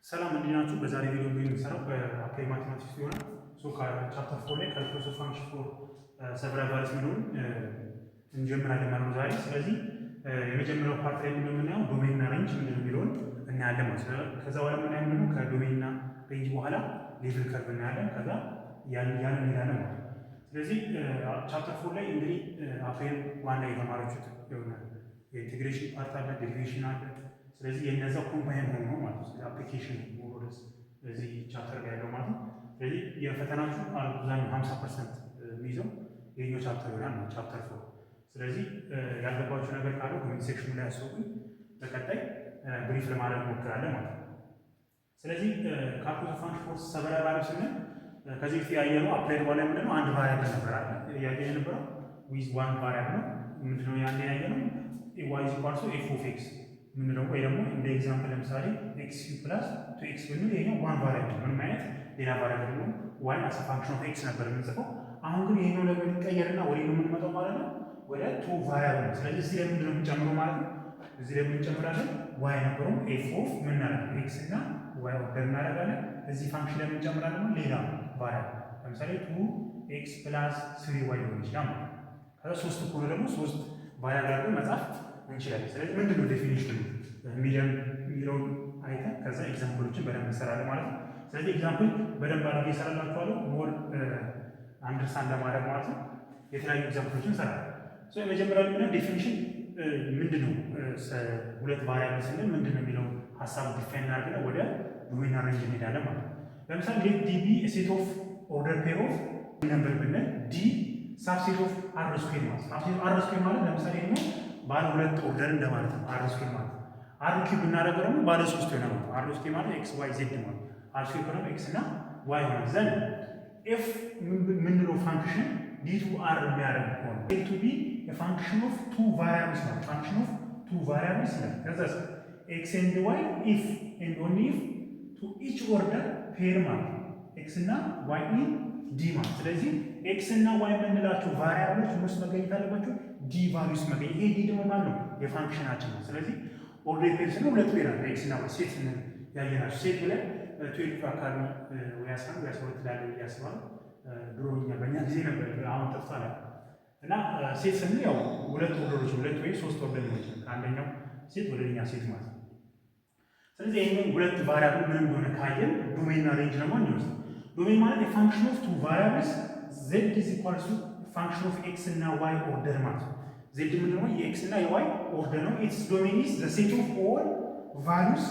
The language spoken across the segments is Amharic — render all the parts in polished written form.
ሰላም እንዲናችሁ በዛሬ ቪዲዮ የሚሰራው በአፕላይ ማቴማቲክስ ይሆናል። ከቻፕተር 4 ላይ ካልኩለስ ኦፍ ፋንክሽን ፎር ሰቨራል ቫሪያብልስ የሚለውን እንጀምራለን ማለት ነው ዛሬ። ስለዚህ የመጀመሪያው ፓርት ላይ የምናየው ዶሜን እና ሬንጅ ምንድን ነው የሚለውን እናያለን ማለት ነው። ከዛ በኋላ የምናየው ደግሞ ከዶሜን እና ሬንጅ በኋላ ሌቭል ከርቭ እናያለን። ከዛ ያንን እንሄዳለን ማለት ነው። ስለዚህ ቻፕተር 4 ላይ እንግዲህ አፕላይ ዋን ላይ የተማራችሁት ይሆናል። የኢንቴግሬሽን ፓርት አለ፣ ዴሪቬሽን አለ። ስለዚህ የነዛ ኮምባይን ሆኖ ነው ማለት ነው። ስለዚህ አፕሊኬሽን ሞሮስ በዚህ ቻፕተር ላይ ያለው ማለት ነው። ስለዚህ የፈተናችሁ አብዛኛው 50% የሚይዘው የኛው ቻፕተር ይሆናል ነው ቻፕተር 4። ስለዚህ ያልገባችሁ ነገር ካለ ኮሜንት ሴክሽኑ ላይ አስወቁኝ። በቀጣይ ብሪፍ ለማድረግ ሞክራለን ማለት ነው። ስለዚህ ካልኩለስ ኦፍ ፋንክሽን ፎር ሰቨራል ቫሪያብልስ ስንል ከዚህ በፊት ያየነው አፕላይድ በኋላ ምንድነው አንድ ቫሪያብል ነበር አለ ያየ የነበረው ዊዝ ዋን ቫሪያብል ነው። ምንድነው ያን ያየነው y is equal to f of x ምንድነው ወይ ደግሞ እንደ ኤግዛምፕል ለምሳሌ x + 2x ብንል ይሄኛው ዋን ቫሪያብል ነው። ምንም አይነት ሌላ ቫሪያብል ነው። y as a function of x ነበር የምንጽፈው። አሁን ግን ይሄኛው ነገር ይቀየርና ወደ ነው የምንመጣው ማለት ነው ወደ 2 ቫሪያብል ነው። ስለዚህ እዚህ ላይ ምንድነው የምንጨምረው ማለት ነው? እዚህ ላይ የምንጨምራለን y ነበረው f of ምን ማለት x እና y ኦርደር እናደርጋለን። እዚህ ፋንክሽን ላይ የምንጨምራለን ሌላ ቫሪያብል ለምሳሌ 2x + 3y ሊሆን ይችላል። ከዛ 3 ከሆነ ደግሞ 3 ቫሪያብል አድርገን መጻፍ እንችላለን። ስለዚህ ምንድነው ዴፊኒሽኑ የሚለውን አይተን ከዛ ኤግዛምፕሎችን በደንብ እንሰራለን ማለት ነው። ስለዚህ ኤግዛምፕል በደንብ አድርጌ እሰራላችኋለሁ ሞር አንደርስታንድ ለማድረግ ማለት ነው። የተለያዩ ኤግዛምፕሎችን እንሰራለን። የመጀመሪያው ምንድነው ዴፊኒሽን ምንድነው? ሁለት ቫሪያብል ስንል ምንድነው የሚለው ሀሳብ ዲፋይን አድርገን ወደ ዶሜን እና ሬንጅ እንሄዳለን ማለት ነው። ለምሳሌ ሌት ዲ ቢ ሴት ኦፍ ኦርደር ፔር ኦፍ ነምበር ብንል ዲ ሳብሴት ኦፍ አር ስኩዌር ማለት ነው። አር ስኩዌር ማለት ለምሳሌ ነው ባለ ሁለት ኦርደር እንደማለት ነው። አር ስኩዌር ማለት አር ኪዩብ ብናደርገው ደግሞ ባለ 3 ይሆናል ማለት ነው። አር ስኩዌር ማለት ኤክስ ዋይ ዜድ ማለት አር ስኩዌር ደግሞ ኤክስ እና ዋይ ሆነ ዘንድ ኤፍ ምንድነው ፋንክሽን ዲ ቱ አር የሚያደርግ ከሆነ ኤ ቱ ቢ የፋንክሽን ኦፍ ቱ ቫሪያብልስ ነው። ፋንክሽን ኦፍ ቱ ቫሪያብልስ ነው። ከዛ ኤክስ ኤንድ ዋይ ኢፍ ኤንድ ኦንሊ ኢፍ ቱ ኢች ኦርደር ፔር ማለት ነው። ኤክስ እና ዋይ ኢን ዲ ማለት ስለዚህ ኤክስ እና ዋይ የምንላቸው ቫሪያብሎች ውስጥ መገኘት አለባቸው ዲ ቫልዩስ መገኘት። ይሄ ዲ ደግሞ ማለት ነው የፋንክሽናችን ነው። ስለዚህ ኦርደር ፔር ስንል ሁለት ፔር አለ ኤክስ እና ዋይ። ሴት ስንል ያየናቸው ሴት ብለን 12 አካባቢ ወይ 11 ወይ 12 ላይ ያስባል ድሮ እኛ በእኛ ጊዜ ነበር፣ አሁን ጠፍቷል። እና ሴት ስንል ያው ሁለት ኦርደሮች ሁለት ወይ ሶስት ኦርደር ነው ከአንደኛው ሴት ወደ ሌላ ሴት ማለት ነው። ስለዚህ ይሄን ሁለት ቫሪያብል ምን እንደሆነ ካየን ዶሜን እና ሬንጅ ነው ማለት ነው። ዶሜን ማለት የፋንክሽን ኦፍ ቱ ቫሪያብልስ z is equal to function of x እና y ኦርደር ማለት ነው። z ምንድነው? የx እና የy ኦርደር ነው። its domain is the set of all values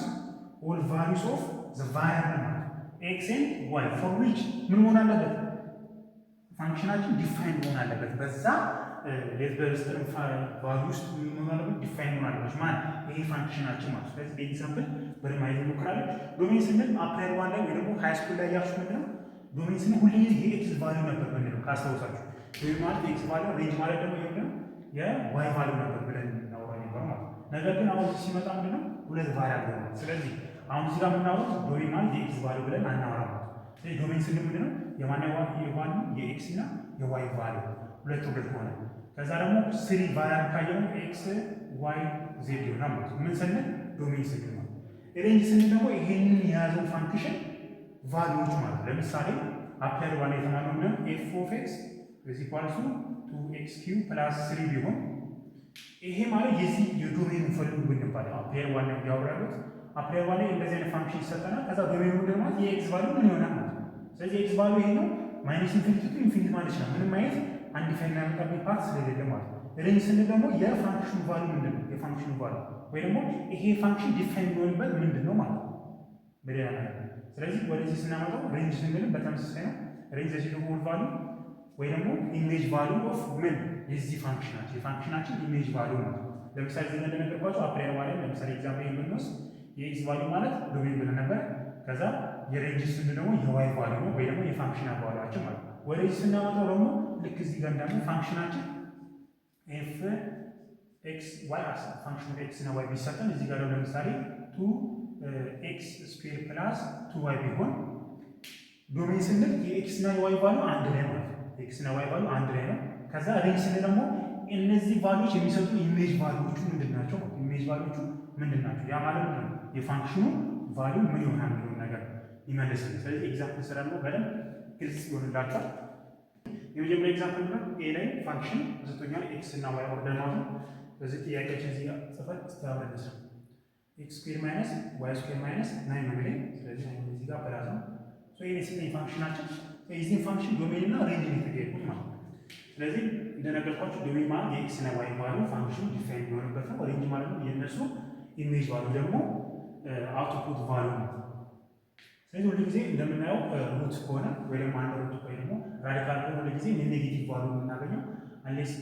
of the variable ማለት ነው x and y for which ምን መሆን አለበት? ፋንክሽናችን ዲፋይን መሆን አለበት። በዛ ለበስተን ቫልዩ ውስጥ ምን መሆን አለበት? ዲፋይን መሆን አለበት ማለት ይሄ ፋንክሽናችን ማለት ነው። ስለዚህ በኤግዛምፕል በማየት እንሞክራለን። ዶሜን ስንል አፕላይ ዋን ላይ ወይ ደግሞ ሃይ ስኩል ላይ ያልኩት ምንድነው? ዶሜን ስንል ሁሌ የኤክስ ቫልዩ ነበር ብንለው ካስታውሳችሁ። ዶሜን ማለት የኤክስ ቫልዩ፣ ሬንጅ ማለት ደግሞ ይሄን የዋይ ቫልዩ ነበር ብለን እናወራ ነበር ማለት ነው። ነገር ግን አሁን ሲመጣ ምንድነው ሁለት ቫሪያብል ነው። ስለዚህ አሁን እዚህ ጋር የምናወራው ዶሜን ማለት የኤክስ ቫልዩ ብለን አናወራ ማለት ነው። ስለዚህ ዶሜን ስንል ምንድነው የማን የቫልዩ የኤክስ እና የዋይ ቫልዩ ሁለት ወገን ሆነ። ከዛ ደግሞ ስሪ ቫሪያብል ካየነው ኤክስ ዋይ ዜድ ይሆናል ማለት ነው። ምን ስንል ዶሜን ስንል ማለት ነው። ሬንጅ ስንል ደግሞ ይሄንን የያዘው ፋንክሽን ቫልዩዎች ማለት ነው። ለምሳሌ አፕላይ ዋን የተማረው ነው ኤፍ ኦፍ ኤክስ is equal to 2x³ + 3 ቢሆን ይሄ ማለት የዚህ የዶሜኑ ፈልጉ ብንባል አፕላይ ዋን ላይ ያወራሉት አፕላይ ዋን ላይ እንደዚህ አይነት ፋንክሽን ይሰጠናል። ከዛ ዶሜኑ ደግሞ የኤክስ ቫልዩ ምን ይሆናል ማለት ነው። ስለዚህ ኤክስ ቫልዩ ይሄ ነው ማይነስ ኢንፊኒቲ ቱ ኢንፊኒቲ ማለት ነው። ምንም አይነት አንድ ዲፋይን ያመጣብኝ ፓርት ስለሌለ ማለት ነው። ሬንጅ ስንል ደግሞ የፋንክሽኑ ቫልዩ ምንድነው? የፋንክሽኑ ቫልዩ ወይ ደግሞ ይሄ ፋንክሽን ዲፋይን የሚሆንበት ምንድነው ማለት ነው በሌላ ነገር። ስለዚህ ወደዚህ ስናመጣው ሬንጅ ስንልም በተመሳሳይ ነው። ሬንጅ ዘ ሆል ቫልዩ ወይ ደግሞ ኢሜጅ ቫልዩ ኦፍ ምን የዚህ ፋንክሽናችን የፋንክሽናችን ኢሜጅ ቫልዩ ነው። ለምሳሌ እዚህ እንደነገርኳችሁ አፕላይ ዋን ላይ ለምሳሌ ኤግዛምፕል ብንወስድ የኤክስ ቫልዩ ማለት ዶሜን ብለን ነበር። ከዛ የሬንጅ ስንል ደግሞ የዋይ ቫልዩ ነው ወይ ደግሞ የፋንክሽናል ቫልዩአችን ማለት ነው። ወደዚህ ስናመጣው ደግሞ ልክ እዚህ ጋር እንዳለ ፋንክሽናችን ኤፍ ኤክስ ዋይ አስ ፋንክሽን ኤክስ እና ዋይ ቢሰጠን እዚህ ጋር ለምሳሌ 2x² + 2y ቢሆን ዶሜን ስንል የኤክስ እና የዋይ ቫልዩ አንድ ላይ ማለት ነው። ኤክስ እና ዋይ ቫልዩ አንድ ላይ ነው። ከዛ ሬንጅ ስንል ደግሞ እነዚህ ቫልዩዎች የሚሰጡ ኢሜጅ ቫልዩዎቹ ምንድን ናቸው? ኢሜጅ ቫልዩዎቹ ምንድን ናቸው? ያ ማለት ነው የፋንክሽኑ ቫልዩ ምን ይሆናል ነው ይመልስልኝ። ስለዚህ ኤግዛምፕል ስራ ነው በደንብ ግልጽ ይሆንላችኋል። የመጀመሪያ ኤግዛምፕል ነው ኤ ላይ ፋንክሽን ተሰጥቶኛል ኤክስ እና ዋይ ኦርደር ማለት ነው። በዚህ ጥያቄያችን እዚህ ጋር ጽፈን ስታብረደስ ነው ኤክስ ስኩዌር ማይነስ ዋይ ስኩዌር ማይነስ 9 ነው የሚለኝ። ስለዚህ እዚህ ጋር ፕላስ ነው ይሄ ስንት ፋንክሽናችን የዚህን ፋንክሽን ዶሜን እና ሬንጅ ነው የተጠየቁት ማለት ነው። ስለዚህ እንደነገርኳችሁ ዶሜን ማለት የኤክስ እና ዋይ ቫልዩ ፋንክሽኑ ዲፋይን የሚሆንበት ነው። ሬንጅ ማለት ነው የእነሱ ኢሜጅ ቫልዩ ደግሞ አውትፑት ቫልዩ ነው። ስለዚህ ሁሉ ጊዜ እንደምናየው ሩት ከሆነ ወይ ደግሞ አንድ ሩት ወይ ደግሞ ራዲካል ከሆነ ሁሉ ጊዜ ኔጌቲቭ ቫልዩ የምናገኘው አንሌስ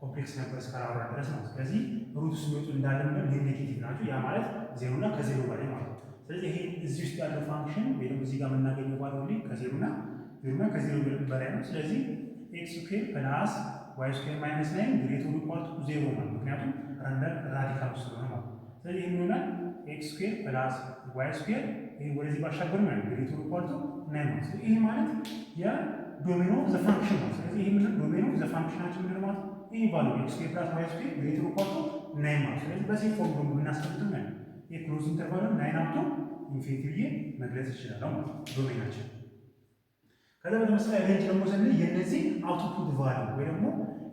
ኮምፕሌክስ ነበር እስካላወራ ድረስ ነው። ስለዚህ ሩት ሲወጡ እንዳለ ኔጌቲቭ ናቸው። ያ ማለት ዜሮ እና ከዜሮ በላይ ማለት ነው። ስለዚህ ይሄ እዚህ ውስጥ ያለው ፋንክሽን ወይ ደግሞ እዚህ ጋር የምናገኘው ቫልዩ ላይ ከዜሮ እና ከዜሮ በላይ ነው። ስለዚህ ኤክስ ስኩዌር ፕላስ ዋይ ስኩዌር ማይነስ 9 ግሬተር ኢኳል ቱ ዜሮ ማለት ምክንያቱም ራዲካል ስለሆነ ማለት ነው። ስለዚህ ይሄ ይሆናል ኤክስ ስኩዌር ፕላስ ዋይ ስኩዌር ይሄ ወደዚህ ባሻገር ነው ግሬተር ኢኳል ቱ 9 ማለት ነው። ይሄ ማለት የዶሜን ኦፍ ዘ ፋንክሽን ነው። ስለዚህ ይሄ ምንድነው ዶሜን ኦፍ ዘ ፋንክሽናችን ምንድነው ማለት ይሄ ቫልዩ ኤክስ ስኩዌር ፕላስ ዋይ ስኩዌር ግሬተር ኢኳል ቱ 9 ማለት ስለዚህ በዚህ ፎርም ደግሞ እናስቀምጠው ነው የክሎዝ ኢንተርቫልን 9 አፕ ቱ ኢንፊኒቲ ብዬ መግለጽ ይችላል ማለት ነው ዶሜናችን። ከዛ በተመሳሳይ ሬንጅ ደግሞ ስንል የነዚህ አውትፑት ቫልዩ ወይ ደግሞ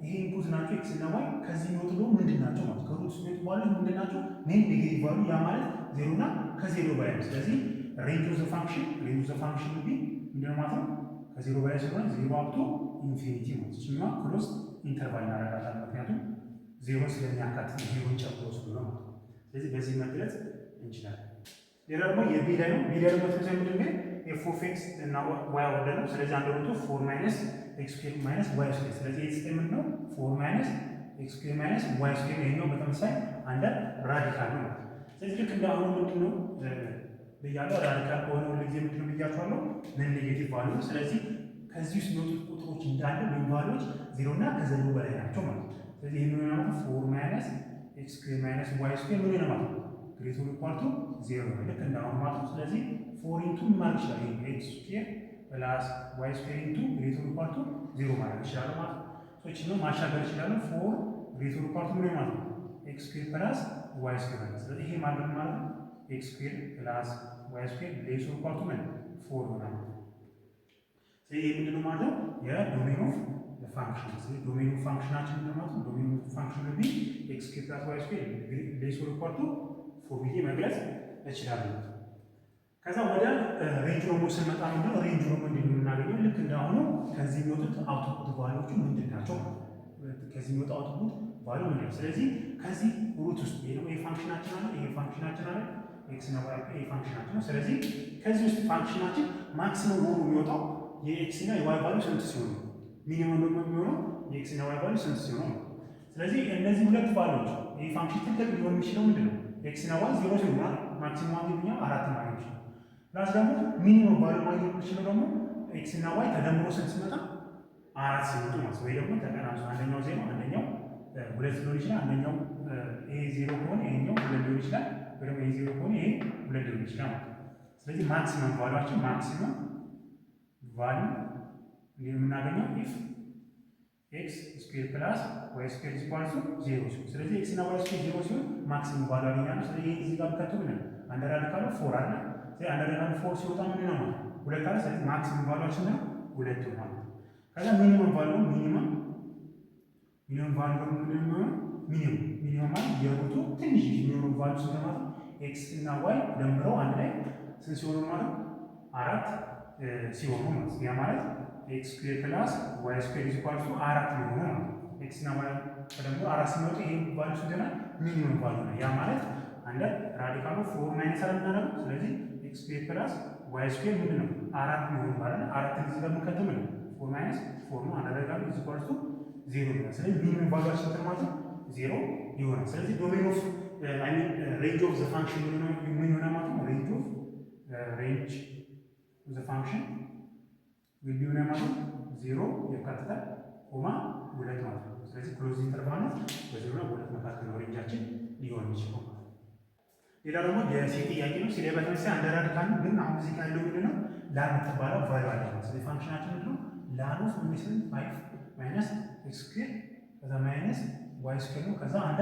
ይሄ ኢንፑት ናቸው ኤክስ እና ዋይ ከዚህ የሚወጡ ደግሞ ምንድን ናቸው ማለት ከሩት ስሜት ቫልዩ ምንድን ናቸው ኔጌቲቭ ቫልዩ ያ ማለት ዜሮ እና ከዜሮ በላይ ነው። ስለዚህ ሬንጅ ኦፍ ዘ ፋንክሽን ቢ ምንድነው ማለት ነው ከዜሮ በላይ ስለሆነ ዜሮ አፕ ቱ ኢንፊኒቲ ነው። እሱማ ክሎዝ ኢንተርቫል እናደርጋታለን ምክንያቱም ዜሮ ስለሚያካትት ዜሮን ጨምሮ ስለሆነ ማለት ነው። ስለዚህ በዚህ መግለጽ እንችላለን። ሌላ ደግሞ የቢ ላይ ነው። ቢ ላይ ደግሞ ተመሳሳይ ምንድን ነው ኤፍ ኦፍ ኤክስ እና ዋይ ኦርደር ነው። ስለዚህ አንድ ሩቱ 4 ማይነስ ኤክስ ስኩዌር ማይነስ ዋይ ስኩዌር ስለዚህ ኤክስ ስኩዌር ነው 4 ማይነስ ኤክስ ስኩዌር ማይነስ ዋይ ስኩዌር ይሄኛው በተመሳሳይ አንድ ራዲካል ነው ማለት ነው። ስለዚህ ልክ እንደ አሁኑ ምንድን ነው ብያለሁ ራዲካል ከሆነ ሁሉ ጊዜ ምንድን ነው ብያችኋለሁ ኔጌቲቭ ቫልዩ ነው። ስለዚህ ከዚህ ውስጥ የሚወጡት ቁጥሮች እንዳለ ወይም ቫልዩዎች ዜሮ እና ከዜሮ በላይ ናቸው ማለት ነው። ስለዚህ ይሄ ምን ነው 4 ማይነስ ኤክስ ስኩዌር ማይነስ ዋይ ስኩዌር ምን ነው ማለት ነው ግሬተር ኢኳል ቱ 0 ነው ልክ እንደ አሁኑ ማለት ነው። ስለዚህ 4 ኢንቱ ማለት ይችላል ይሄ ኤክስ ስኩዌር ፕላስ ዋይ ስኩዌር ኢንቱ ግሬተር ኢኳል ቱ 0 ማለት ይችላል ማለት ነው። ሶች ነው ማሻገር ይችላል 4 ግሬተር ኢኳል ቱ ምን ማለት ነው ኤክስ ስኩዌር ፕላስ ዋይ ስኩዌር ማለት ስለዚህ ይሄ ማለት ነው ኤክስ ስኩዌር ፕላስ ዋይ ስኩዌር ግሬተር ኢኳል ቱ ምን 4 ነው ማለት ነው። ስለዚህ ይሄ ምንድነው ማለት ነው የዶሜን ኦፍ ፋንክሽን። ስለዚህ ዶሜን ኦፍ ፋንክሽናችን ምንድነው ማለት ነው ዶሜን ኦፍ ፋንክሽን ቢ ኤክስ ስኩዌር ፕላስ ዋይ ስኩዌር ግሬተር ኢኳል ቱ 4 ብዬ መግለጽ እችላለሁ። ከዛ ወደ ሬንጅ ደግሞ ስንመጣ ነው ሬንጅ ደግሞ ምንድነው የምናገኘው ልክ እንዳሁኑ ከዚህ የሚወጡት አውትፑት ቫልዩዎቹ ምንድን ናቸው ከዚህ የሚወጣ አውትፑት ቫልዩ ምንድን ነው። ስለዚህ ከዚህ ሩት ውስጥ ይሄ ነው ፋንክሽናችን አለ ይሄ ፋንክሽናችን አለ ኤክስ እና ዋይ ይሄ ፋንክሽናችን ነው። ስለዚህ ከዚህ ውስጥ ፋንክሽናችን ማክሲመም ሆኖ የሚወጣው የኤክስ እና የዋይ ቫልዩ ስንት ሲሆን ነው ሚኒመም ደግሞ የሚሆነው የኤክስ እና ዋይ ቫልዩ ስንት ሲሆን ነው። ስለዚህ እነዚህ ሁለት ቫልዩዎች ይሄ ፋንክሽን ትልቅ ሊሆን የሚችለው ምንድን ነው ኤክስ እና ዋይ 0 ሲሆን ማክሲመም ማግኘት 4 ማግኘት ይችላል። ፕላስ ደግሞ ሚኒመም ቫልዩ ማግኘት የሚችለው ደግሞ ኤክስ እና ዋይ ተደምሮ ስንት ሲመጣ 4 ሲመጡ ማለት ወይ ደግሞ ተቀናንሶ አንደኛው 0 አንደኛው 2 ሊሆን ይችላል። አንደኛው ይሄ 0 ከሆነ ይሄኛው 2 ሊሆን ይችላል ወይ ደግሞ ይሄ 0 ከሆነ ይሄ 2 ሊሆን ይችላል ማለት ነው። ስለዚህ ማክሲመም ቫልዩአችን ማክሲመም ቫልዩ የምናገኘው ኢፍ ኤክስ ስኩዌር ፕላስ ዋይ ስኩዌር ኢኳል ቱ 0 ሲሆን ስለዚህ ኤክስ እና ዋይ ስኩዌር 0 ሲሆን ማክሲመም ቫልዩ አገኛለሁ። ስለዚህ ይሄ እዚህ ጋር ብከቱ ምን አንደር ራዲካሉ 4 አለ። ስለዚህ አንደር ራዲካሉ 4 ሲወጣ ምን ነው ማለት ሁለት አለ። ስለዚህ ማክሲመም ቫልዩአችን ነው 2 ይሆናል። ከዛ ሚኒመም ቫልዩ ሚኒመም ቫልዩ ምንድን ነው ሚኒመም ማለት የሩቱ ትንሽ ሚኒመም ቫልዩ ስንት ማለት ኤክስ እና ዋይ ደምረው አንድ ላይ ስንት ሲሆኑ ማለት 4 ሲሆኑ ማለት ያ ማለት ኤክስ ስኩዌር ፕላስ ዋይ ስኩዌር ኢኳል ቱ 4 ነው ማለት ነው። ኤክስ እና ዋይ ደግሞ 4 ሲመጡ ይሄ ቫልዩ ስንት ነው ሚኒመም ቫልዩ ነው። ያ ማለት አንደ ራዲካሉ 4 ማይነስ አለ እናደርግ ስለዚህ ኤክስ ስኩዌር ፕላስ ዋይ ስኩዌር ምንድን ነው 4 ነው ማለት ነው። 4 እዚህ ጋር መከተም ነው 4 ማይነስ 4 ነው አንደ ራዲካሉ ኢኳል ቱ 0 ነው። ስለዚህ ሚኒመም ቫልዩ ስንት ማለት ነው 0 ይሆናል። ስለዚህ ዶሜን ኦፍ አይ ሚን ሬንጅ ኦፍ ዘ ፋንክሽን ምን ይሆናል ማለት ነው ሬንጅ ኦፍ ዘ ፋንክሽን ዊል ቢ ማለት 0 ያካትታል ኮማ 2 ማለት ነው። ስለዚህ ክሎዝ ኢንተርቫል ነው በ0 እና 2 መካከል ነው ሬንጃችን ሊሆን የሚችለው ማለት ነው። ሌላ ደግሞ የሲ ጥያቄ ነው። ሲለ በተመሳሳይ አንድ ራዲካል ነው ግን አሁን እዚህ ያለው ምንድን ነው ላን የምትባለው ቫልዩ አለ ነው። ስለዚህ ፋንክሽናችን ምንድን ነው ላን ኦፍ ሚኒስን 5 ማይነስ ኤክስ ስኩዌር ከዛ ማይነስ ዋይ ስኩዌር ነው ከዛ አንድ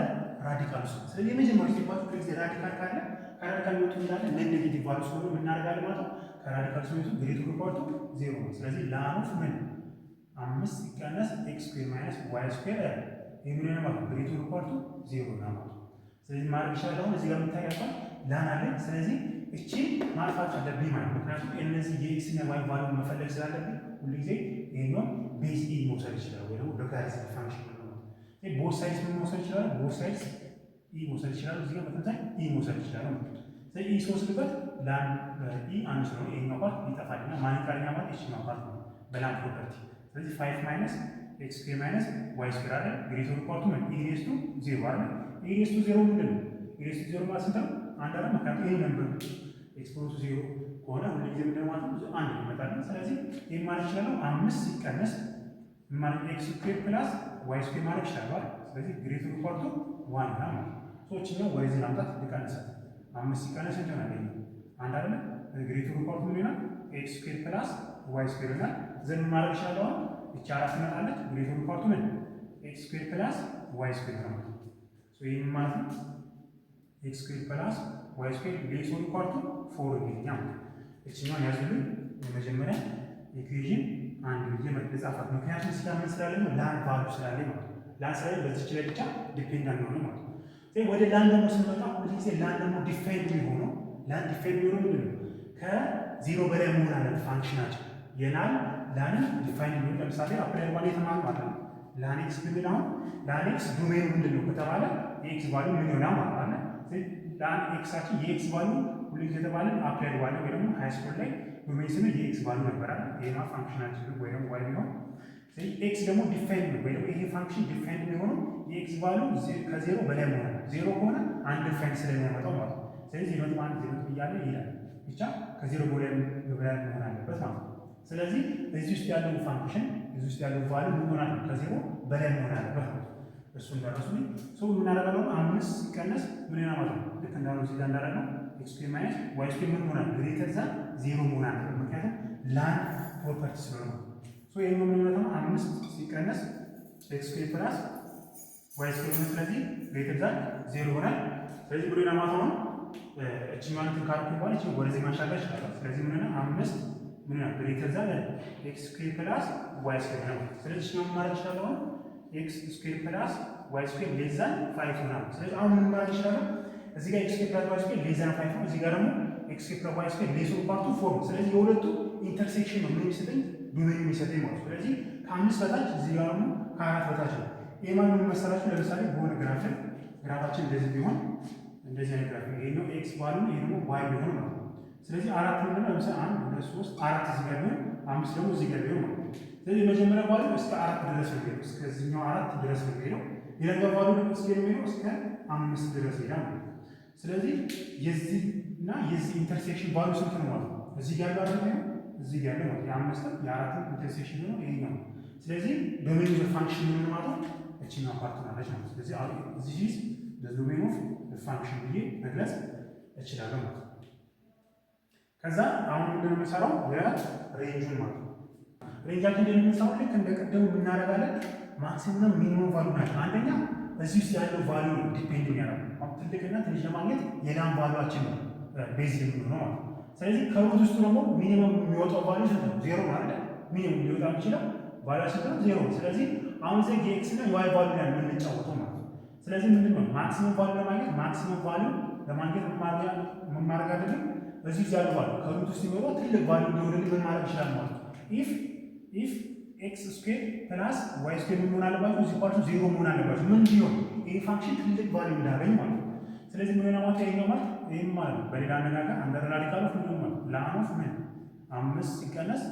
ራዲካል ነው። ስለዚህ የመጀመሪያው ስቴፓችሁ ከዚህ ራዲካል ካለ ከራዲካል ወጡ እንዳለ ኔጌቲቭ ቫልዩ ስለሆነ ምን እናደርጋለን ማለት ነው ከራዲካል ስኩዌር ግሬተር ኦር ኢኳል ቱ 0 ነው። ስለዚህ ላን ኦፍ ምን 5 ሲቀነስ ኤክስ ስኩዌር ማይነስ ዋይ ስኩዌር የምን ነው ማለት ግሬተር ኦር ኢኳል ቱ 0 ነው ማለት። ስለዚህ ማድረግ ይችላል። አሁን እዚህ ጋር የምታያቸው ላን አለ። ስለዚህ እቺ ማጥፋት አለብኝ ማለት ነው። ምክንያቱም እነዚህ የኤክስ እና ዋይ ቫልዩ መፈለግ ስላለብኝ ሁልጊዜ ይሄኛው ቤዝ ኢ መውሰድ ይችላል ወይ ደግሞ ሎጋሪዝም ፋንክሽን ነው። ቦት ሳይድስ ምን መውሰድ ይችላል? ቦት ሳይድስ ኢ መውሰድ ይችላል። እዚህ ጋር በተመሳሳይ ኢ መውሰድ ይችላል ማለት ነው። ስለዚህ ኢ ስወስድበት ላን ኢ አንድ ነው። ይሄኛው ፓርት ይጠፋልና ማን ይቀርኛ ማለት ይችላል ፓርት ነው በላን ፕሮፐርቲ። ስለዚህ 5 ማይነስ ኤክስ ስኩዌር ማይነስ ዋይ ስኩዌር አለ ግሬተር ኦር ኢኳል ቱ ምን ኢ ሬዝ ቱ 0 አለ። ኢ ሬዝ ቱ 0 ምንድን ነው? ኢ ሬዝ ቱ 0 ማለት ስንት ነው? አንድ አለ። ምክንያቱም ይሄ ነበር ኤክስፖነንቱ 0 ከሆነ ሁሉ ጊዜ ምንድን ማለት ነው አንድ ይመጣል። ስለዚህ ይሄ ማለት ይችላል 5 ሲቀነስ ማለት ኤክስ ስኩዌር ፕላስ ዋይ ስኩዌር ማለት ይችላል። ስለዚህ ግሬተር ኦር ኢኳል ቱ 1 ነው ማለት ነው። ሶችኛው ወደዚህ ማምጣት ልቀንሳት 5 ሲቀነስ እንትን አገኘ አንድ አይደለ? ግሬተር ኦር ኢኳል ቱ ምን ይሆናል? ኤክስ ስኩዌር ፕላስ ዋይ ስኩዌር ይሆናል። ዘን ማለት ይችላል አሁን እቺ አራት ትመጣለች። ግሬተር ኦር ኢኳል ቱ ምን ኤክስ ስኩዌር ፕላስ ዋይ ስኩዌር ነው ማለት ነው። ሶ ይሄ ማለት ነው ኤክስ ስኩዌር ፕላስ ዋይ ስኩዌር ሌስ ኦር ኢኳል ቱ 4 ይገኛል። እቺኛውን ያዙልኝ የመጀመሪያ ኢኩዌሽን አንድ ብዬ መጻፋት። ምክንያቱም እዚህ ጋር ምን ስላለ ነው ላን ቫልዩ ስላለ ማለት ነው። ላን ስላለ በዚች ላይ ብቻ ዲፔንዳንት ነው ማለት ነው። ስለዚህ ወደ ላን ደግሞ ስንመጣ ሁልጊዜ ላን ደግሞ ዲፋይንድ የሚሆነው ላን ዲፋይንድ የሚሆነው ምንድን ነው? ከዜሮ በላይ መሆን አለ ፋንክሽናቸው የላን ላንን ዲፋይንድ የሚሆነው ለምሳሌ አፕላይ ዋን የተማሩ ማለት ነው። ላን ኤክስ ብንል አሁን ላን ኤክስ ዶሜኑ ምንድን ነው ከተባለ የኤክስ ቫልዩ ምን ይሆናል ማለት ነው። ላን ኤክሳችን የኤክስ ቫልዩ ሁልጊዜ የተባለ አፕላይ ዋን ወይ ደግሞ ሃይ ስኩል ላይ ዶሜን ስንል የኤክስ ቫልዩ ነበር አይደል? ይሄማ ፋንክሽናችን ወይ ደግሞ ዋይ ቢሆን ስለዚህ ኤክስ ደግሞ ዲፋይንድ ነው ወይ ደግሞ ይሄ ፋንክሽን ዲፋይንድ የሚሆነው የኤክስ ቫልዩ ከዜሮ በላይ መሆን አለ። ዜሮ ከሆነ አንድ ዲፋይንድ ስለሚያመጣው ማለት ነው። ስለዚህ 0.1 0 እያለ ይላል ብቻ ከዜሮ በላይ መሆን አለበት ማለት ነው። ስለዚህ እዚህ ውስጥ ያለው ፋንክሽን እዚህ ውስጥ ያለው ቫልዩ ምን ሆነ አለ? ከዜሮ በላይ መሆን አለበት ማለት ነው። እሱን ደረሱኝ። ሶ ምን አደረጋለው? 5 ሲቀነስ ምን ይሆናል ማለት ነው? ልክ እንዳለው እዚህ ጋር እንዳደረግነው ኤክስ ስኩዌር ማይነስ ዋይ ስኩዌር ምን ሆናል? ግሬተር ዛን 0 መሆን አለበት። ምክንያቱም ላን ፕሮፐርቲ ስለሆነ ሶ ይሄኛው ምን ይሆናል? 5 ሲቀነስ ኤክስ ስኩዌር ፕላስ ዋይ ስኩዌር ነው። ስለዚህ ግሬተር ዛን 0 ይሆናል። ስለዚህ ብሎ ለማለት ነው እቺኛዋን ካልኩ በኋላ እቺ ወደዚህ ማሻገር ይችላል። ስለዚህ ምን ይሆናል? 5 ምን ይሆናል? ግሬተር ዛን ኤክስ ስኩዌር ፕላስ ዋይ ስኩዌር ነው። ስለዚህ እቺኛውን ማለት ይችላል ኤክስ ስኩዌር ፕላስ ዋይ ስኩዌር ሌስ ዛን 5 ይሆናል። ስለዚህ አሁን ምን ማለት ይችላል? እዚህ ጋር ኤክስ ስኩዌር ፕላስ ዋይ ስኩዌር ሌስ ዛን 5 ነው። እዚህ ጋር ደግሞ ኤክስ ስኩዌር ፕላስ ዋይ ስኩዌር ሌስ ኦፍ ፓርቱ 4 ነው። ስለዚህ የሁለቱ ኢንተርሴክሽን ነው ምን የሚሰጠኝ ዶሜን የሚሰጠኝ ማለት ነው። ስለዚህ ከ5 በታች እዚህ ጋር ደግሞ ከ4 በታች ነው። ይሄ ማለት ምን መሰላችሁ? ለምሳሌ በሆነ ግራፋችን እንደዚህ ቢሆን እንደዚህ አይነት ግራፍ ይሄኛው ኤክስ ቫልዩ ይሄ ደግሞ ዋይ ቢሆን ማለት ነው። ስለዚህ አራት ነው ለምሳሌ 1 2 3 4 እዚህ ጋር ቢሆን 5 ደግሞ እዚህ ጋር ቢሆን ማለት ነው። ስለዚህ የመጀመሪያው ቫልዩ እስከ 4 ድረስ ነው የሚሄደው። እስከዚህኛው 4 ድረስ ነው የሚሄደው። ሌላኛው ቫልዩ ደግሞ እስከ የሚሄደው እስከ 5 ድረስ ይሄዳል ማለት ነው። ስለዚህ የዚህ እና የዚህ ኢንተርሴክሽን ቫልዩ ስንት ነው ማለት ነው? እዚህ ጋር ያለው አይደል? እዚህ ጋር ያለው የ5 የ4 ኢንተርሴክሽን ነው ይሄኛው። ስለዚህ ዶሜን ኦፍ ፋንክሽን ነው ማለት ነው። እቺኛው ፓርት ናለች ማለት ነው። ስለዚህ እዚህ ኢዝ ዘ ዶሜን ኦፍ ፋንክሽን ብዬ መግለጽ እችላለሁ ማለት ነው። ከዛ አሁን ምንድነው የምንሰራው? የሬንጁን ማለት ነው። ሬንጃችን እንደምንሰራው ልክ እንደቀደሙ እናደርጋለን። ማክሲመም ሚኒመም ቫልዩ ናቸው። አንደኛ እዚህ ውስጥ ያለው ቫልዩ ነው ዲፔንድ የሚያደርገው ትልቅና ትንሽ ለማግኘት የላን ቫልዩአችን ነው ቤዝ የሚሆነው ማለት ነው። ስለዚህ ከሩት ውስጥ ደግሞ ሚኒመም የሚወጣው ቫልዩ ስንት ነው? 0 ማለት ነው። ሚኒመም ሊወጣ የሚችለው ቫልዩ ስንት ነው? 0። ስለዚህ አሁን እዚህ የኤክስ እና የዋይ ቫልዩ ላይ የምንጫወተው ማለት ነው። ስለዚህ ምንድነው ማክሲመም ቫልዩ ለማግኘት ማክሲመም ቫልዩ ለማግኘት ምን ማድረግ አለብን? እዚህ ያለው ቫልዩ ከሩት ውስጥ የሚወጣው ትልቅ ቫልዩ እንዲሆንልን ምን ማድረግ ይችላል ማለት ነው። ኢፍ ኤክስ ስኩዌር ፕላስ ዋይ ስኩዌር ምን መሆን አለባቸው? እዚህ ፓርቱ 0 መሆን አለባቸው። ምን ቢሆን ይሄ ፋንክሽን ትልቅ ቫልዩ እንዳገኝ ማለት ነው። ስለዚህ ምን ማለት ይሄኛው ማለት ይሄም ማለት ነው። በሌላ አነጋገር አንደር ራዲካል ኦፍ ምን ማለት ላን ኦፍ ምን 5 ሲቀነስ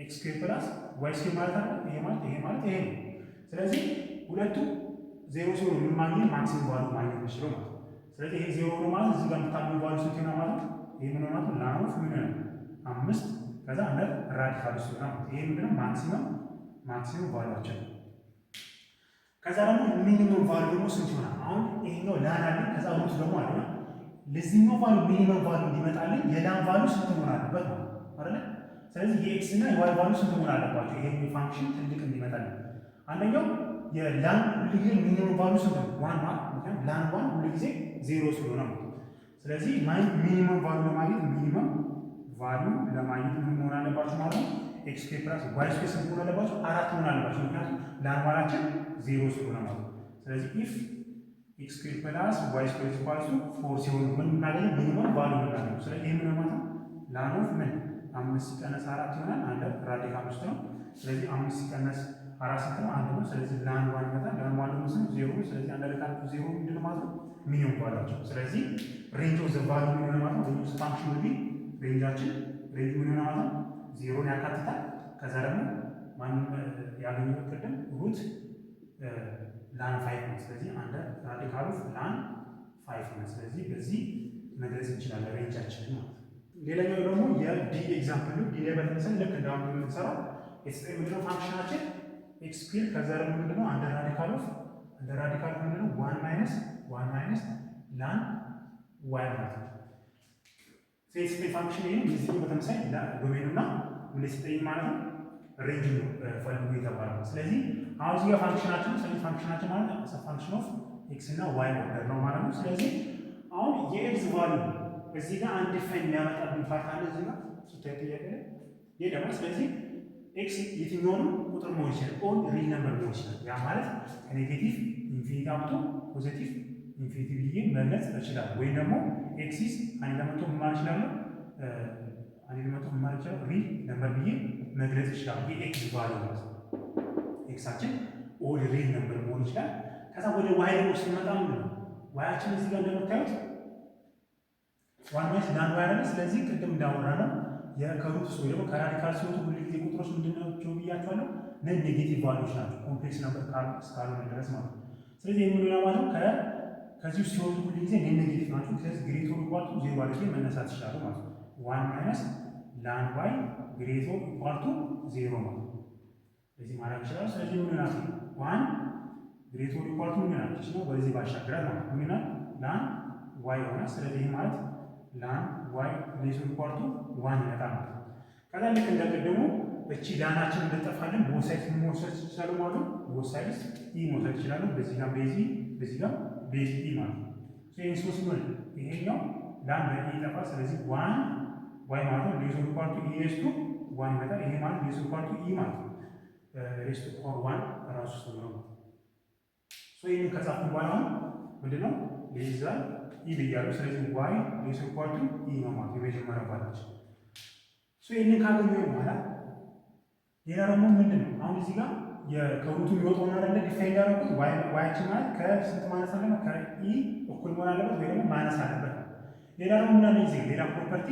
ኤክስ ስኩዌር ፕላስ ዋይ ስኩዌር ማለት አይደል? ይሄ ነው። ስለዚህ ሁለቱ 0 ሲሆኑ ምን ማግኘት ማክሲመም ቫልዩ ማግኘት እንችላለን ማለት ነው። ስለዚህ ይሄ 0 ነው ማለት እዚህ ጋር የምታገኘው ቫልዩ ስንት ነው ማለት ነው? ይሄ ምን ማለት ላን ኦፍ ምን ነው 5 ከዛ አንደር ራዲካል ኦፍ ነው። ይሄ ምንድነው ማክሲመም ቫልዩአችን ነው። ከዛ ደግሞ ሚኒመም ቫልዩ ደግሞ ስንት ይሆናል? አሁን ይሄኛው ላን አለ። ከዛ ሩት ደግሞ አለ። ለዚህኛው ቫልዩ ሚኒመም ቫልዩ እንዲመጣልን የላን ቫልዩ ስንት መሆን አለበት ነው አይደል? ስለዚህ የኤክስ እና የዋይ ቫልዩ ስንት መሆን አለባቸው? ይሄ ፋንክሽን ትልቅ እንዲመጣልን አንደኛው የላን ሁልጊዜ ሚኒመም ቫልዩ ስንት ነው? 1 ማለት ምክንያቱም ላን 1 ሁልጊዜ 0 ስለሆነ ነው። ስለዚህ ሚኒመም ቫልዩ ለማግኘት ሚኒመም ቫልዩ ለማግኘት ምን መሆን አለባችሁ ማለት ነው? ኤክስ ስኩዌር ፕላስ ዋይ ስኩዌር ስንት መሆን አለባችሁ? 4 መሆን አለባችሁ። ምክንያቱም ለአንባላችን 0 ስለሆነ ማለት ነው። ስለዚህ ኢፍ ኤክስ ስኩዌር ፕላስ ዋይ ስኩዌር ኢኳልስ ቱ 4 ሲሆን ምን እናገኝ? ሚኒመም ቫልዩ እናገኝ። ስለዚህ ይሄ ምን ማለት ነው? ላን ኦፍ ምን 5 ሲቀነስ 4 ይሆናል። አንድ ራዲካል ውስጥ ነው። ስለዚህ 5 ሲቀነስ 4 ስንት ነው? 1 ነው። ስለዚህ ላን ዋን ይመጣል። ላን ዋን ደግሞ ስንት? 0። ስለዚህ አንድ ራዲካል 0 ምንድን ነው ማለት ነው? ሚኒመም ቫልዩአቸው። ስለዚህ ሬንጅ ኦፍ ዘ ቫልዩ ምን ይሆናል ማለት ነው? ሬንጅ ኦፍ ፋንክሽን ቢ ሬንጃችን ሬንጅ ምን ይሆናል ማለት ነው? 0ን ያካትታል። ከዛ ደግሞ ማንም ያገኘው ቅድም ሩት ላን 5 ነው። ስለዚህ አንድ ራዲካል ኦፍ ላን 5 ነው። ስለዚህ በዚህ መግለጽ እንችላለን ሬንጃችንን ማለት ነው። ሌላኛው ደግሞ የዲ ኤግዛምፕል ነው። ዲ ላይ በተመሳሳይ ልክ እንዳሁን የምንሰራው ኤክስፕሬስ ምንድነው ፋንክሽናችን ኤክስ ስኩዌር ከዛ ደግሞ ምንድነው አንድ ራዲካል ኦፍ ምንድነው 1 ማይነስ ላን ዋይ ማለት ነው። ኤክስፕሬስ ፋንክሽን ይሄ እዚህ በተመሳሳይ ዶሜኑና ምን ሲጠይቅ ማለት ነው ሬንጅ ነው ፈልጉ የተባለው። ስለዚህ አሁን እዚህ ጋር ፋንክሽናችን ማለት ፋንክሽን ኦፍ ኤክስ እና ዋይ ኦርደር ነው ማለት ነው። ስለዚህ አሁን የኤክስ ቫልዩ እዚህ ጋር አንድ ዲፋይን የሚያመጣብን ፓርት አለ እዚህ ጋር ስታይ ጥያቄ ላይ ይሄ ደግሞ ስለዚህ ኤክስ የትኛውንም ቁጥር መሆን ይችላል፣ ኦል ሪል ነምበር መሆን ይችላል። ያ ማለት ከኔጌቲቭ ኢንፊኒቲ አፕቶ ፖዚቲቭ ኢንፊኒቲ ብዬ መግለጽ እችላለሁ። ወይም ደግሞ ኤክሲስ አንድ ለመቶ መማር እችላለሁ፣ ሪል ነምበር ብዬ መግለጽ እችላለሁ። የኤክስ ቫልዩ ማለት ነው። ኤክሳችን ኦል ሪል ነምበር መሆን ይችላል። ከዛ ወደ ዋይ ደግሞ ስንመጣ ነው ዋያችን እዚህ ጋር እንደምታዩት ዋን ማይነስ ላን ዋይ አይደለ? ስለዚህ ቅድም እንዳወራ ነው የከሩት ሶ ደግሞ ከራዲካል ሲወጡ ሁሉ ጊዜ ቁጥሮች ምንድናቸው ብያቸዋለሁ? ነን ኔጌቲቭ ቫልዩዎች ናቸው፣ ኮምፕሌክስ ነበር እስካልሆነ ድረስ ማለት ነው። ስለዚህ የሚሆነው ማለት ነው ከዚህ ውስጥ ሲወጡ ሁሉ ጊዜ ነን ኔጌቲቭ ናቸው። ስለዚህ ግሬቶ ኢኳልቱ 0 አድርጌ መነሳት ይችላሉ ማለት ነው። 1 ማይነስ ላን ዋይ ግሬቶ ኢኳልቱ 0 ማለት ነው። ስለዚህ ማድረግ ይችላሉ። ስለዚህ ምን ይሆናል? 1 ግሬቶ ኢኳልቱ ምን ይሆናል? እቺ ነው ወደዚህ ባሻገራል ማለት ነው። ምን ይሆናል? ላን ዋይ ይሆናል። ስለዚህ ይሄ ማለት ላን ዋይ ግሬቶ ኢኳልቱ 1 ይመጣል ማለት ነው። ከዛ ልክ እንደቀደሙ እቺ ላናችን እንደጠፋለን ቦሳይት መውሰድ ይችላሉ ማለት ነው። ቦሳይት ኢ መውሰድ ይችላሉ። በዚህ ጋር ቤዚ በዚህ ጋር ቤዝ ኢ ማለት ነው። ስለዚህ ሶስት ነው ይሄኛው ላን በኢ ይጠፋል። ስለዚህ 1 ዋይ ማለት ነው ግሬቶ ኢኳልቱ ኢ ሬስቱ 1 ይመጣል። ይሄ ማለት ግሬቶ ኢኳልቱ ኢ ማለት ነው ሬስቱ ፓወር 1 ራሱ ነው። ይህንን ከጻፍን በኋላ ምንድነው ሌዛ ኢ ብያለሁ። ስለዚህ ዋይ ግሬቶ ኢኳልቱ ኢ ነው ማለት የመጀመሪያው ባላችን። ይህንን ካገኘሁ በኋላ ሌላ ደግሞ ምንድን ነው አሁን እዚህ ጋር ከሩቱ የሚወጣውን አይደለ ዲፋይን ያደረጉት ዋያችን ማለት ከስንት ማነስ አለበት? ከኢ እኩል መሆን አለበት ወይ ደግሞ ማነስ አለበት። ሌላ ደግሞ ምን አለ እዚህ ሌላ ፕሮፐርቲ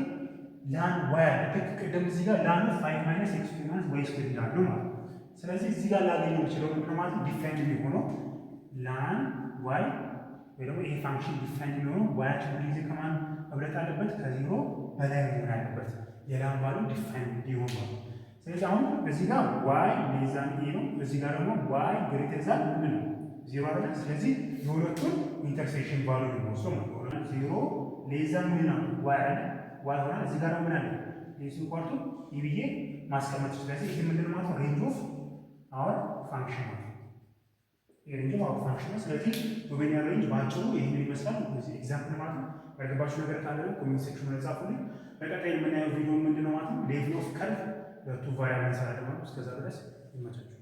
ላን ዋይ አለ። ልክ ቅድም እዚህ ጋር ላን 5 ማይነስ ኤክስ ማይነስ ዋይ ስኩዌር እንዳለው ማለት ነው። ስለዚህ እዚህ ጋር ላገኘው የምችለው ምንድነው ማለት ዲፋይን የሚሆነው ላን ዋይ ወይ ደግሞ ይሄ ፋንክሽን ዲፋይን የሚሆነው ዋያችን ሁሉ ጊዜ ከማን መብለጥ አለበት? ከዜሮ በላይ መሆን አለበት የላን ቫልዩ ዲፋይን እንዲሆን ማለት ነው። ስለዚህ አሁን እዚህ ጋር ዋይ ሌዛን ኢ ነው፣ እዚህ ጋር ደግሞ ዋይ ግሬተር ዛን ምን ነው 0 አይደል? ስለዚህ የሁለቱን ኢንተርሴክሽን ቫልዩ ነው ወስዶ ማለት ነው። 0 ሌዛን ምን ነው ዋይ አይደል? ዋይ ሆነ እዚህ ጋር ምን አለ ሌሱ ኳርቱ ኢ ብዬ ማስቀመጥ። ስለዚህ ይሄ ምንድን ማለት ነው? ሬንጅ ኦፍ አወር ፋንክሽን ነው። ሬንጅ ኦፍ አወር ፋንክሽን ነው። ስለዚህ ዶሜን ሬንጅ ባጭሩ ይሄንን ይመስላል። እዚህ ኤግዛምፕል ማለት ነው። ያልገባችሁ ነገር ካለ ኮሜንት ሴክሽን ላይ ጻፉልኝ። በቀጣይ የምናየው ቪዲዮ ምንድነው ማለት ነው ሌቭል ኦፍ ከርቭ በቱ ቫሪያብል እንሰራለን ማለት ነው። እስከዛ ድረስ ይመቻችሁ።